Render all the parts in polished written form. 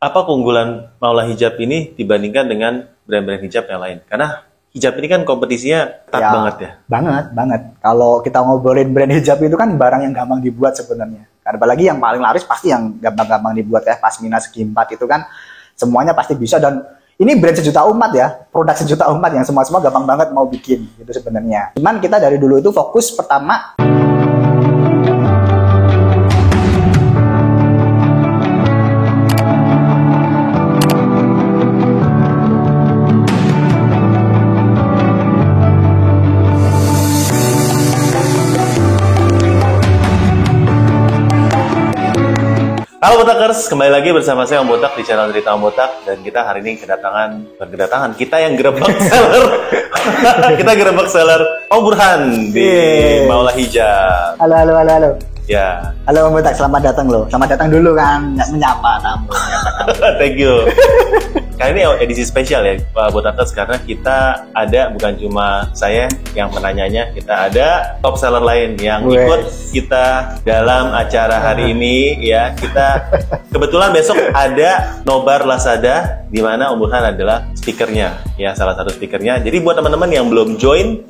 apa keunggulan Maula Hijab ini dibandingkan dengan brand-brand hijab yang lain? Karena hijab ini kan kompetisinya ketat banget ya. Banget. Kalau kita ngobrolin brand hijab itu kan barang yang gampang dibuat sebenarnya. Apalagi yang paling laris pasti yang gampang-gampang dibuat ya. Pasmina segi 4 itu kan semuanya pasti bisa, dan ini brand sejuta umat ya, produk sejuta umat yang semua gampang banget mau bikin gitu sebenarnya. Cuman kita dari dulu itu fokus pertama Halo Botakers, kembali lagi bersama saya Om Botak di channel Cerita Om Botak. Dan kita hari ini kita yang gerebek seller. Kita gerebek seller Om Burhan di Maula Hijab. Halo. Ya. Halo Om Botak, selamat datang loh. Selamat datang dulu kan, menyapa tamu. Thank you. Kali ini edisi spesial ya Botakers, karena kita ada bukan cuma saya yang menanyanya, kita ada top seller lain yang ikut kita dalam acara hari ini ya. Kita kebetulan besok ada Nobar Lazada di mana Om Burhan adalah speakernya ya, salah satu speakernya. Jadi buat teman-teman yang belum join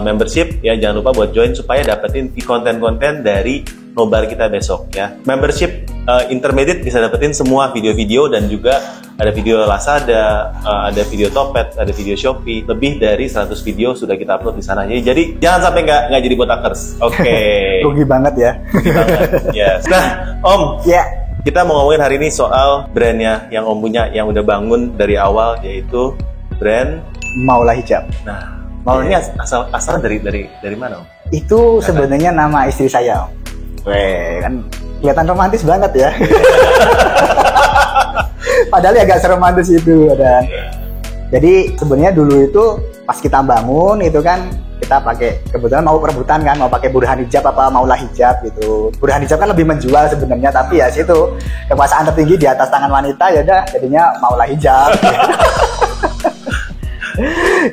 membership ya, jangan lupa buat join supaya dapetin konten-konten dari Nobar kita besok ya. Membership intermediate bisa dapetin semua video-video, dan juga ada video Lazada, ada video Topet, ada video Shopee. Lebih dari 100 video sudah kita upload di sana. Jadi jangan sampai nggak jadi Botakers. Oke. Rugi banget ya. Rugi banget. Yes. Nah, Om. Ya. Kita mau ngomongin hari ini soal brandnya yang Om punya, yang udah bangun dari awal, yaitu brand Maula Hijab. Nah, Maula ini asal dari mana, Om? Itu sebenarnya nama istri saya, Om. Weh, kan kelihatan romantis banget ya. Padahal ya agak seromantis itu ada. Jadi sebenarnya dulu itu pas kita bangun itu kan kita pakai, kebetulan mau perebutan kan, mau pakai Burhan Hijab apa Maula Hijab gitu. Burhan Hijab kan lebih menjual sebenarnya, tapi ya situ kekuasaan tertinggi di atas tangan wanita, ya udah jadinya Maula Hijab.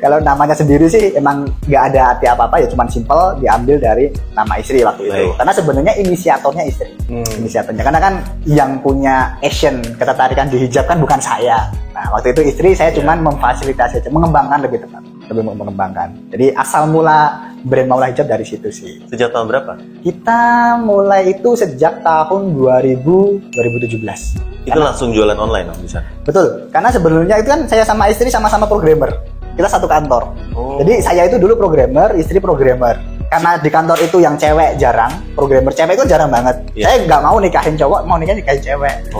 Kalau namanya sendiri sih emang nggak ada arti apa-apa ya, cuman simple diambil dari nama istri waktu itu. Karena sebenarnya inisiatornya istri. Inisiatornya, karena kan yang punya passion, ketertarikan di hijab kan bukan saya. Nah waktu itu istri, saya cuman memfasilitasi aja, mengembangkan lebih tepat, lebih mengembangkan. Jadi asal mula brand Maula Hijab dari situ sih. Sejak tahun berapa? Kita mulai itu sejak tahun 2017. Itu langsung jualan online Om bisa? Betul, karena sebelumnya itu kan saya sama istri sama-sama programmer. Kita satu kantor. Jadi saya itu dulu programmer, istri programmer. Karena di kantor itu yang cewek jarang, programmer cewek itu jarang banget. Saya nggak mau nikahin cowok, mau nikahin cewek.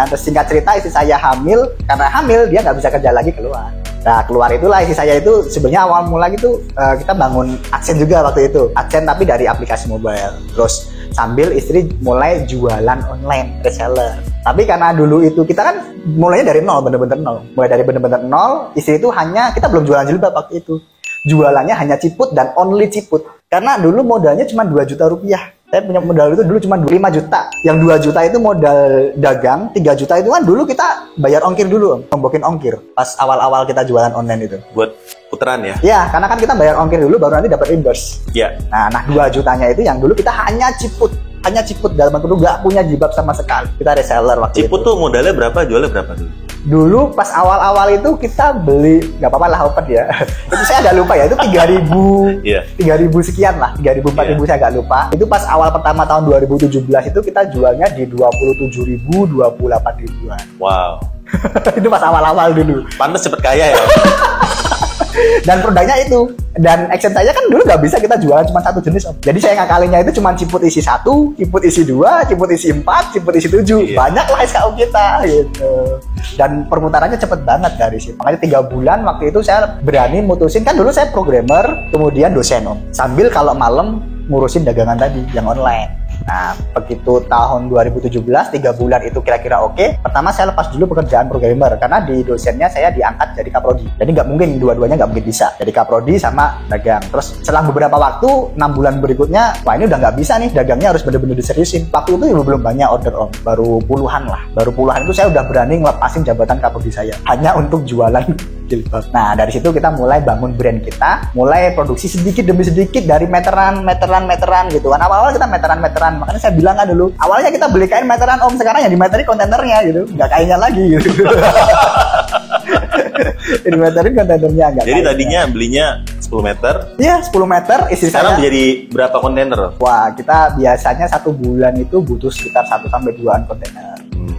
Terus singkat cerita, istri saya hamil. Karena hamil dia nggak bisa kerja lagi, keluar. Nah keluar itulah istri saya itu sebenarnya awal mula gitu kita bangun Adsense juga waktu itu. Adsense tapi dari aplikasi mobile. Terus sambil istri mulai jualan online, reseller. Tapi karena dulu itu kita kan mulainya dari nol, bener-bener nol. Mulai dari bener-bener nol, istri itu kita belum jualan jilbab waktu itu. Jualannya hanya ciput dan only ciput. Karena dulu modalnya cuma 2 juta rupiah. Saya punya modal itu dulu cuma 5 juta. Yang 2 juta itu modal dagang, 3 juta itu kan dulu kita bayar ongkir dulu, ngombokin ongkir. Pas awal-awal kita jualan online itu. Buat putaran ya? Iya, karena kan kita bayar ongkir dulu baru nanti dapat reimburse. Iya. Nah 2 jutanya itu yang dulu kita hanya ciput dalam arti nggak punya jilbab sama sekali. Kita reseller waktu ciput itu. Tuh modalnya berapa, jualnya berapa dulu? Dulu pas awal-awal itu kita beli, nggak apa-apa lah open ya. Itu saya agak lupa ya, itu 3.000 3.000 sekian lah, 3.000 4.000 saya agak lupa. Itu pas awal pertama tahun 2017 itu kita jualnya di 27.000 28.000-an. Wow. Itu pas awal-awal dulu. Pantes cepet kaya ya. Dan produknya itu, dan action saya kan dulu nggak bisa kita jualan cuma satu jenis Om. Jadi saya ngakalinya itu cuma ciput isi 1, ciput isi 2, ciput isi 4, ciput isi 7. Banyak lah SKU kita gitu. Dan perputarannya cepet banget dari situ. Makanya 3 bulan waktu itu saya berani mutusin, kan dulu saya programmer kemudian dosen Om, sambil kalau malam ngurusin dagangan tadi yang online. Nah, begitu tahun 2017, 3 bulan itu kira-kira oke. Pertama saya lepas dulu pekerjaan programmer, karena di dosennya saya diangkat jadi kaprodi. Jadi nggak mungkin, dua-duanya nggak mungkin bisa. Jadi kaprodi sama dagang. Terus setelah beberapa waktu, 6 bulan berikutnya, wah ini udah nggak bisa nih, dagangnya harus bener-bener diseriusin. Waktu itu belum banyak order Om, baru puluhan lah. Baru puluhan itu saya udah berani ngelepasin jabatan kaprodi saya, hanya untuk jualan jilbab. Nah dari situ kita mulai bangun brand kita, mulai produksi sedikit demi sedikit dari meteran gitu kan. Awal-awal kita meteran, makanya saya bilang kan dulu, awalnya kita beli kain meteran om, sekarang yang dimeteri kontainernya gitu, nggak kainnya lagi gitu. Jadi meterin kontainernya nggak. Jadi tadinya belinya 10 meter. Iya 10 meter. Istri sekarang saya menjadi berapa kontainer? Wah kita biasanya 1 bulan itu butuh sekitar 1-2an kontainer.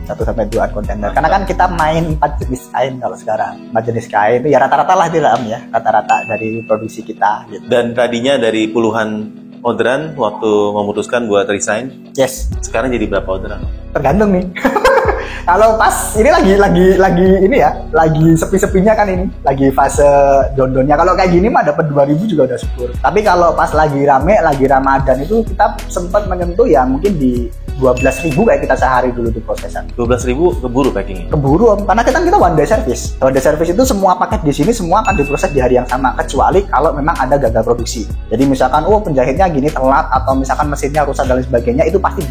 1-2an kontainer. Karena kan kita main 4 jenis kain kalau sekarang. 4 jenis kain itu ya rata-rata lah di dalam ya. Rata-rata dari produksi kita gitu. Dan tadinya dari puluhan orderan waktu memutuskan buat resign. Yes. Sekarang jadi berapa orderan? Tergantung nih. Kalau pas ini lagi ini ya, lagi sepi-sepinya kan ini, lagi fase don-donnya. Kalau kayak gini mah dapat 2.000 juga udah syukur. Tapi kalau pas lagi rame, lagi Ramadan itu kita sempat menyentuh ya mungkin di 12.000 kayak kita sehari dulu tuh prosesan. 12.000 keburu packingnya? Keburu om, karena kita one day service. One day service itu semua paket di sini semua akan diproses di hari yang sama, kecuali kalau memang ada gagal produksi. Jadi misalkan penjahitnya gini telat atau misalkan mesinnya rusak dan lain sebagainya, itu pasti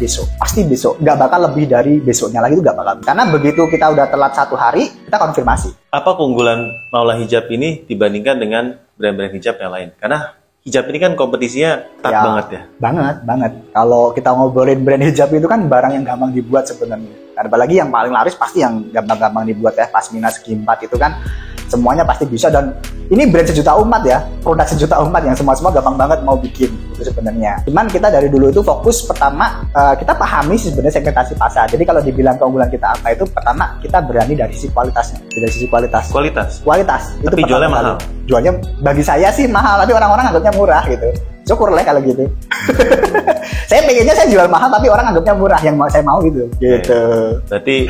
besok, nggak bakal lebih dari besoknya lagi, itu nggak bakal. Karena begitu kita udah telat 1 hari, kita konfirmasi. Apa keunggulan Maula Hijab ini dibandingkan dengan brand-brand hijab yang lain? Karena hijab ini kan kompetisinya ketat ya, banget ya? Banget. Kalau kita ngobrolin brand hijab itu kan barang yang gampang dibuat sebenarnya. Apalagi yang paling laris pasti yang gampang-gampang dibuat ya. Pasmina segi 4 itu kan semuanya pasti bisa, dan ini brand sejuta umat ya, produk sejuta umat yang semua gampang banget mau bikin itu sebenarnya. Cuman kita dari dulu itu fokus pertama kita pahami sih sebenarnya segmentasi pasar. Jadi kalau dibilang keunggulan kita apa itu, pertama kita berani dari sisi kualitasnya. Dari sisi kualitas. Itu tapi jualnya mahal. Jualnya bagi saya sih mahal, tapi orang-orang anggapnya murah gitu. Syukur lah kalau gitu. Saya pengennya saya jual mahal tapi orang anggapnya murah, yang saya mau gitu. Berarti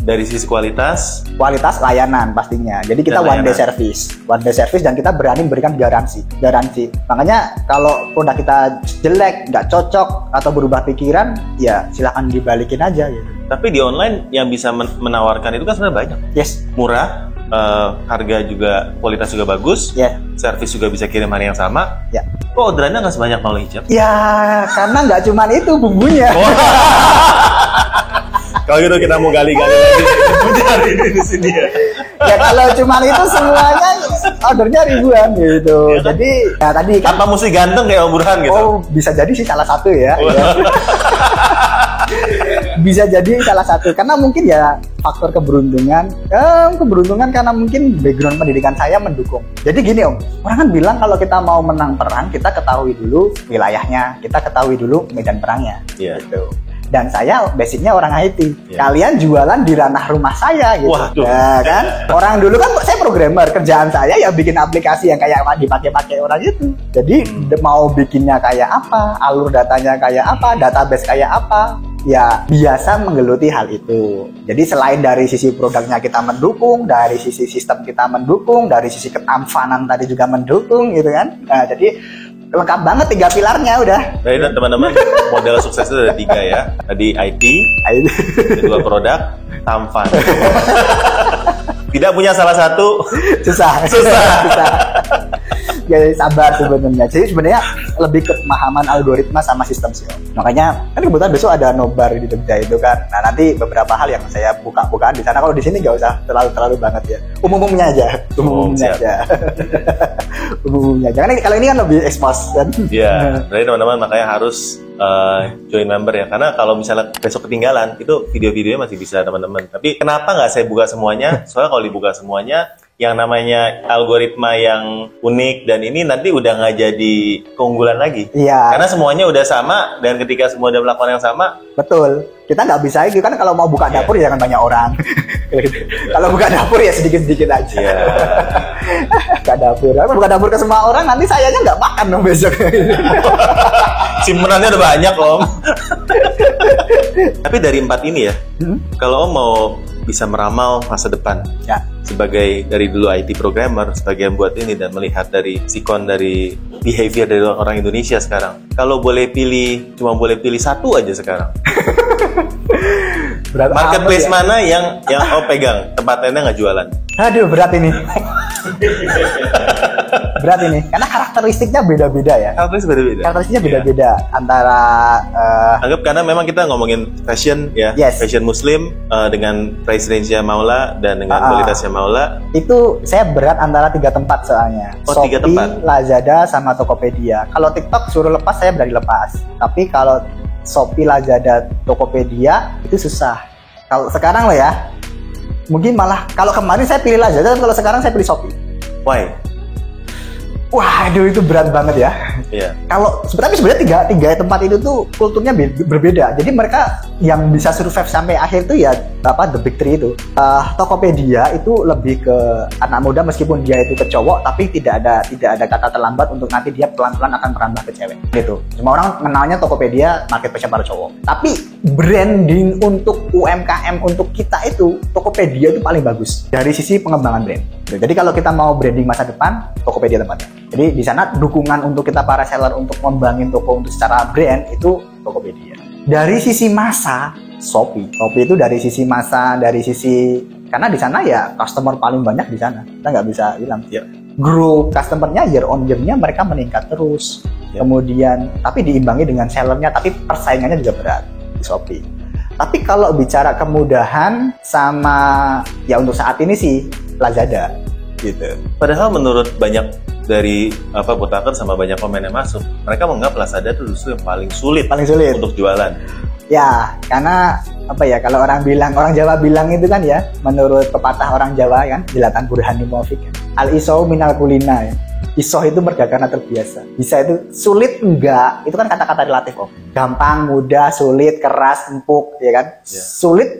dari sisi kualitas layanan pastinya. Jadi kita one day service dan kita berani memberikan garansi. Makanya kalau produk kita jelek, nggak cocok atau berubah pikiran, ya silakan dibalikin aja gitu. Tapi di online yang bisa menawarkan itu kan sebenarnya banyak. Yes. Murah, harga juga, kualitas juga bagus, servis juga bisa kirim hari yang sama. Ya. Kok orderannya nggak sebanyak Maula Hijab? Ya, karena nggak cuma itu bumbunya. Kalau gitu kita mau gali-gali lagi mencari di sini ya. Ya kalau cuma itu semuanya ordernya ribuan gitu. Ya, kan? Jadi ya tadi kan tanpa mesti ganteng kayak Om Burhan gitu. Oh, bisa jadi sih salah satu ya. Bisa jadi salah satu karena mungkin ya faktor keberuntungan karena mungkin background pendidikan saya mendukung. Jadi gini Om, orang kan bilang kalau kita mau menang perang kita ketahui dulu wilayahnya, kita ketahui dulu medan perangnya. Gitu. Dan saya basicnya orang IT. Kalian jualan di ranah rumah saya gitu. Waduh. Ya kan? Orang dulu kan saya programmer, kerjaan saya ya bikin aplikasi yang kayak dipakai-pakai orang itu. Jadi mau bikinnya kayak apa, alur datanya kayak apa, database kayak apa, ya biasa menggeluti hal itu. Jadi selain dari sisi produknya kita mendukung, dari sisi sistem kita mendukung, dari sisi ketamfanan tadi juga mendukung gitu kan. Nah, jadi lengkap banget 3 pilarnya udah. Jadi teman-teman, model sukses itu ada 3 ya. Tadi IT, kedua produk, tampan. Tidak punya salah satu susah. Ya sabar sebenarnya. Jadi sebenarnya lebih ke pemahaman algoritma sama sistem sih. Makanya kan kebetulan besok ada nobar di Jogja itu kan. Nah nanti beberapa hal yang saya buka-bukaan di sana. Kalau di sini nggak usah terlalu banget ya. Umumnya aja. Umumnya aja. Jangan kalau ini kan lebih expose kan. Iya. Jadi teman-teman makanya harus join member ya. Karena kalau misalnya besok ketinggalan itu video-videonya masih bisa teman-teman. Tapi kenapa nggak saya buka semuanya? Soalnya kalau dibuka semuanya, yang namanya algoritma yang unik dan ini nanti udah nggak jadi keunggulan lagi. Iya. Karena semuanya udah sama dan ketika semua udah melakukan yang sama. Betul. Kita nggak bisa itu kan kalau mau buka dapur ya jangan banyak orang. Kalau buka dapur ya sedikit-sedikit aja. Iya. Buka dapur. Kalau buka dapur ke semua orang nanti sayanya nggak makan dong besok. Simpenannya udah banyak Om. Tapi dari 4 ini ya, kalau Om mau bisa meramal masa depan sebagai dari dulu IT programmer, sebagai yang buat ini dan melihat dari sikon dari behavior dari orang Indonesia sekarang, kalau cuma boleh pilih satu aja sekarang, berat marketplace mana yang Om pegang, tempat lainnya nggak jualan? Aduh berat ini. Berat ini, karena karakteristiknya beda-beda ya. Karakteristiknya beda-beda antara anggap karena memang kita ngomongin fashion ya, fashion muslim dengan price range-nya Maula dan dengan kualitasnya Maula. Itu saya berat antara 3 tempat soalnya. Shopee, 3 tempat. Lazada sama Tokopedia. Kalau TikTok suruh lepas saya berani lepas. Tapi kalau Shopee, Lazada, Tokopedia itu susah. Kalau sekarang loh ya, mungkin malah kalau kemarin saya pilih Lazada, kalau sekarang saya pilih Shopee. Why? Waduh, itu berat banget ya. Iya. Kalau tapi sebenarnya tiga tempat itu tuh kulturnya berbeda. Jadi mereka yang bisa survive sampai akhir tuh ya the big three itu. Tokopedia itu lebih ke anak muda meskipun dia itu ke cowok, tapi tidak ada kata terlambat untuk nanti dia pelan-pelan akan merambah ke cewek. Gitu. Cuma orang mengenalnya Tokopedia marketplace para cowok. Tapi branding untuk UMKM untuk kita itu Tokopedia itu paling bagus dari sisi pengembangan brand. Jadi kalau kita mau branding masa depan, Tokopedia tempatnya. Jadi di sana dukungan untuk kita para seller untuk ngembangin toko untuk secara brand itu Tokopedia. Dari sisi masa, Shopee itu dari sisi masa, dari sisi karena di sana ya customer paling banyak di sana. Kita nggak bisa bilang. Yeah. Grow customernya year on year-nya mereka meningkat terus. Yeah. Kemudian tapi diimbangi dengan sellernya, tapi persaingannya juga berat di Shopee. Tapi kalau bicara kemudahan sama ya untuk saat ini sih Lazada gitu. Padahal menurut banyak dari Botaker sama banyak komen yang masuk, mereka menganggap Lazada itu justru yang paling sulit untuk jualan. Ya, karena kalau orang Jawa bilang itu kan ya, menurut pepatah orang Jawa kan, Jelatan Burhani Muafik, al-isau minal kulina ya. Isoh itu merga karena terbiasa. Bisa itu sulit enggak? Itu kan kata-kata relatif Om. Gampang, mudah, sulit, keras, empuk, ya kan? Yeah. Sulit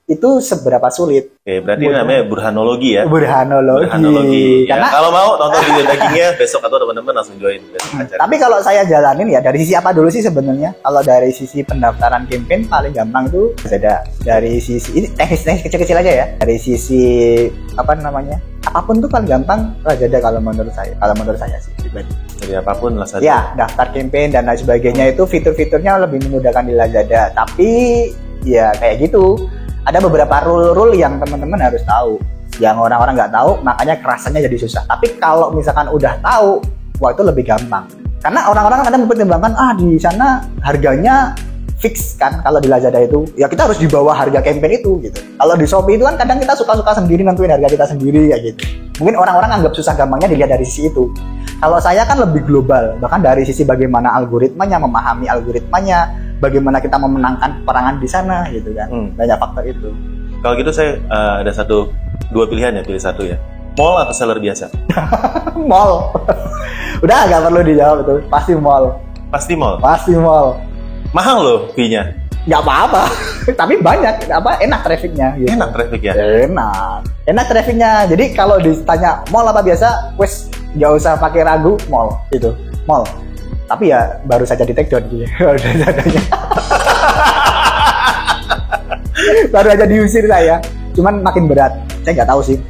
itu seberapa sulit? Oke, berarti ini namanya burhanologi ya? Burhanologi. Ya, kalau mau nonton video dagingnya besok atau teman-teman langsung join. Tapi kalau saya jalanin ya dari sisi apa dulu sih sebenarnya? Kalau dari sisi pendaftaran campaign paling gampang itu ada dari sisi ini teknis kecil-kecil aja ya. Dari sisi apapun tuh paling gampang Lazada kalau menurut saya sih. Jadi apapun Lazada. Ya, daftar campaign dan lain sebagainya itu fitur-fiturnya lebih memudahkan di Lazada. Tapi ya kayak gitu. Ada beberapa rule yang teman-teman harus tahu. Yang orang-orang nggak tahu, makanya kerasanya jadi susah. Tapi kalau misalkan udah tahu, wah itu lebih gampang. Karena orang-orang kadang mempertimbangkan, di sana harganya fix kan. Kalau di Lazada itu, ya kita harus di bawah harga campaign itu gitu. Kalau di Shopee itu kan kadang kita suka-suka sendiri nentuin harga kita sendiri ya gitu. Mungkin orang-orang anggap susah gampangnya dilihat dari sisi itu. Kalau saya kan lebih global, bahkan dari sisi bagaimana algoritmanya, memahami algoritmanya, bagaimana kita memenangkan perangan di sana gitu kan. Banyak faktor itu. Kalau gitu saya ada dua pilihan ya, pilih satu ya. Mall atau seller biasa? Mall. Udah nggak perlu dijawab itu, pasti mall. Pasti mall. Mahal loh fee-nya. Nggak apa-apa, tapi banyak enak trafficnya. Gitu. Enak trafficnya. Enak trafficnya. Jadi kalau ditanya mall apa biasa, wes nggak usah pakai ragu, mall gitu, mall. Tapi ya baru saja di take down gitu. Baru aja diusir saya. Cuman makin berat. Saya nggak tahu sih,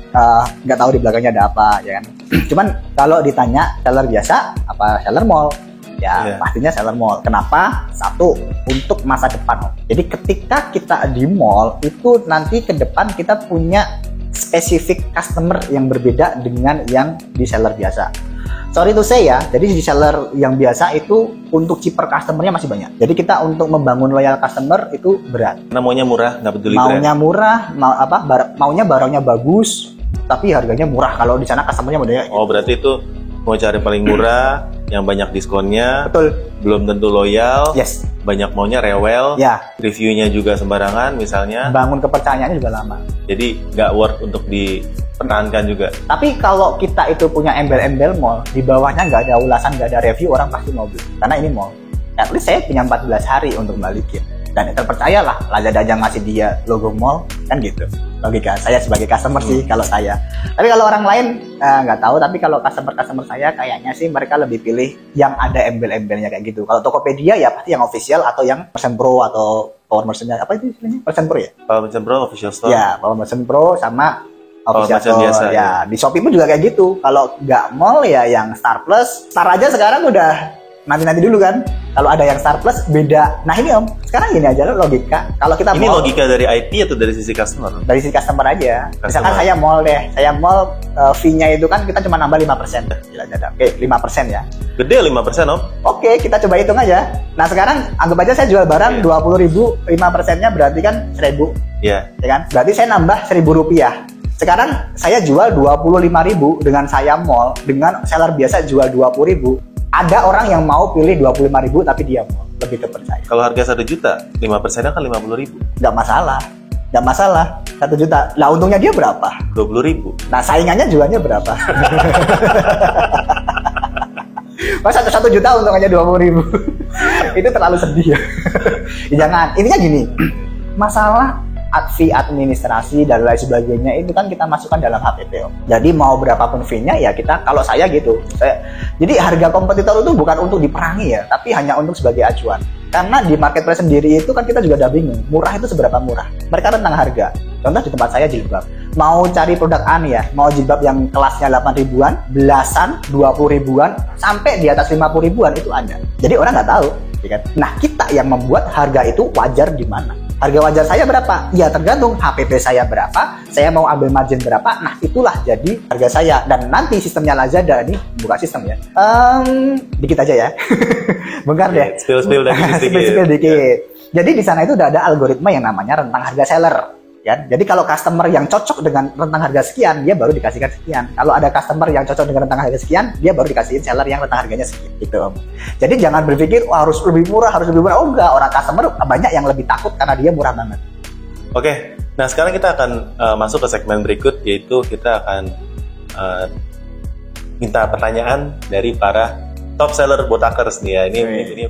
nggak tahu di belakangnya ada apa ya kan. Cuman kalau ditanya seller biasa apa seller mall, ya pastinya seller mall. Kenapa? Satu, untuk masa depan. Jadi ketika kita di mall itu nanti ke depan kita punya spesifik customer yang berbeda dengan yang di seller biasa. Sorry to say ya, jadi di seller yang biasa itu untuk cheaper customernya masih banyak. Jadi kita untuk membangun loyal customer itu berat. Karena maunya murah, nggak peduli maunya brand. Murah, maunya barangnya bagus, tapi harganya murah. Kalau di sana customernya modalnya. Oh, berarti itu mau cari paling murah, yang banyak diskonnya. Betul. Belum tentu loyal. Yes. Banyak maunya rewel. Ya. Reviewnya juga sembarangan misalnya. Bangun kepercayaannya juga lama. Jadi nggak worth untuk dipertahankan juga. Tapi kalau kita itu punya embel-embel mall, di bawahnya nggak ada ulasan, nggak ada review, orang pasti mau beli. Karena ini mall. At least saya punya 14 hari untuk balikin. Dan terpercayalah, Lazada aja ngasih dia logo mall, kan gitu. Logika saya sebagai customer sih kalau saya. Tapi kalau orang lain nggak tahu. Tapi kalau customer saya kayaknya sih mereka lebih pilih yang ada embel-embelnya kayak gitu. Kalau Tokopedia ya pasti yang official atau yang Merchant Pro atau Power Merchant, apa itu istilahnya? Merchant Pro ya? Power Merchant Pro official store. Ya, Power Merchant Pro sama official store. Biasa, ya. Di Shopee pun juga kayak gitu. Kalau nggak mall ya yang Star Plus. Star aja sekarang udah nanti dulu kan. Kalau ada yang Star Plus beda. Nah ini Om, sekarang gini aja logika. Kalau kita ini logika dari IT atau dari sisi customer? Dari sisi customer aja. Misalkan saya mall deh, fee-nya itu kan kita cuma nambah 5%. Oke, 5% ya. Gede 5% Om. Oke, kita coba hitung aja. Nah sekarang anggap aja saya jual barang 20.000, 5%-nya berarti kan 1.000. Iya. Ya kan? Berarti saya nambah Rp1.000. Sekarang saya jual 25.000 dengan saya mall, dengan seller biasa jual 20.000. Ada orang yang mau pilih 25.000 tapi dia mall, lebih kepercaya. Kalau harga 1 juta, 5%-nya kan 50.000. Nggak masalah. 1 juta. Lah untungnya dia berapa? 20.000. Nah saingannya jualnya berapa? Mas 1 juta untungannya 20.000. Itu terlalu sedih ya. Jangan. Intinya gini, masalah fee administrasi dan lain sebagainya itu kan kita masukkan dalam HPP. Jadi mau berapapun fee-nya ya kita, kalau saya gitu. Jadi harga kompetitor itu bukan untuk diperangi ya, tapi hanya untuk sebagai acuan. Karena di marketplace sendiri itu kan kita juga udah bingung, murah itu seberapa murah. Mereka rentang harga. Contoh di tempat saya jilbab. Mau cari produk ya, mau jilbab yang kelasnya 8 ribuan, belasan, 20 ribuan, sampai di atas 50 ribuan itu ada. Jadi orang nggak tahu. Ya kan? Nah kita yang membuat harga itu wajar di mana? Harga wajar saya berapa? Ya tergantung HPP saya berapa, saya mau ambil margin berapa, nah itulah jadi harga saya. Dan nanti sistemnya Lazada, ini buka sistem ya, dikit aja ya, bentar deh, spill dikit. Jadi di sana itu udah ada algoritma yang namanya rentang harga seller. Ya, jadi kalau customer yang cocok dengan rentang harga sekian, dia baru dikasihkan sekian. Kalau ada customer yang cocok dengan rentang harga sekian, dia baru dikasihin seller yang rentang harganya sekian. Gitu Om. Jadi jangan berpikir harus lebih murah. Oh enggak, orang customer banyak yang lebih takut karena dia murah banget. Oke, nah sekarang kita akan masuk ke segmen berikut, yaitu kita akan minta pertanyaan dari para top seller botakers nih ya. Ini